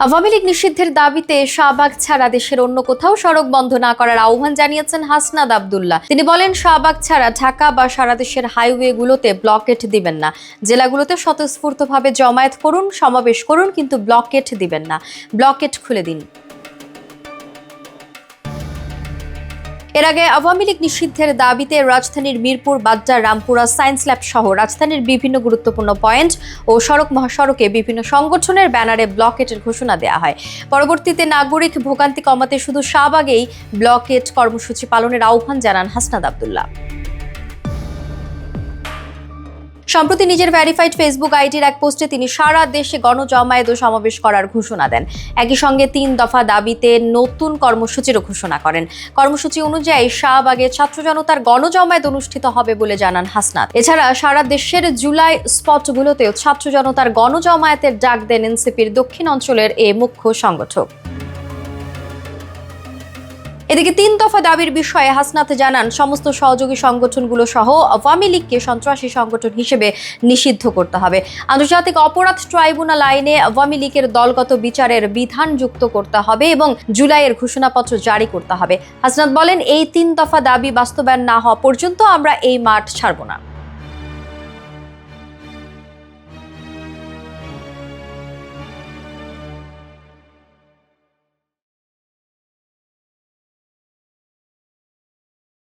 আওয়ামী লীগ নিষিদ্ধের দাবিতে শাহবাগ ছাড়া দেশের অন্য কোথাও সড়ক বন্ধ না করার আহ্বান জানিয়েছেন হাসনাত আব্দুল্লাহ। তিনি বলেন, শাহবাগ ছাড়া ঢাকা বা সারা দেশের হাইওয়েগুলোতে ব্লকেট দিবেন না। জেলাগুলোতে স্বতঃস্ফূর্তভাবে জমায়েত করুন, সমাবেশ করুন, কিন্তু ব্লকেট দিবেন না। ব্লকেট খুলে দিন। এর আগে আওয়ামী লীগ নিষিদ্ধের দাবিতে রাজধানীর মিরপুর, বাড্ডা, রামপুরা, সায়েন্স ল্যাব সহ রাজধানীর বিভিন্ন গুরুত্বপূর্ণ পয়েন্ট ও সড়ক মহাসড়কে বিভিন্ন সংগঠনের ব্যানারে ব্লকেটের ঘোষণা দেওয়া হয়। পরবর্তীতে নাগরিক ভোগান্তি কমাতে শুধু শাহবাগেই ব্লকেট কর্মসূচি পালনের আহ্বান জানান হাসনাত আব্দুল্লাহ। সম্প্রতি নিজের ভেরিফাইড ফেসবুক আইডির এক পোস্টে তিনি সারা দেশে গণজমায়েত ও সমাবেশ করার ঘোষণা দেন। একই সঙ্গে ৩ দফা দাবিতে নতুন কর্মসূচিরও ঘোষণা করেন। কর্মসূচি অনুযায়ী শাহবাগে ছাত্র জনতার গণজমায়েত অনুষ্ঠিত হবে বলে জানান হাসনাত। এছাড়া সারা দেশের জুলাই স্পটগুলোতেও ছাত্র জনতার গণজমায়েতের ডাক দেন এনসিপির দক্ষিণ অঞ্চলের এ মুখ্য সংগঠক। এদিকে ৩ দফা দাবির বিষয়ে হাসনাত জানান, সমস্ত সহযোগী সংগঠনগুলো সহ আওয়ামী লীগকে সন্ত্রাসী সংগঠন হিসেবে নিষিদ্ধ করতে হবে। আন্তর্জাতিক অপরাধ ট্রাইব্যুনাল আইনে আওয়ামী লীগের দলগত বিচারের বিধান যুক্ত করতে হবে এবং জুলাইয়ের ঘোষণাপত্র জারি করতে হবে। হাসনাত বলেন, এই ৩ দফা দাবি বাস্তবায়ন না হওয়া পর্যন্ত আমরা এই মাঠ ছাড়ব না।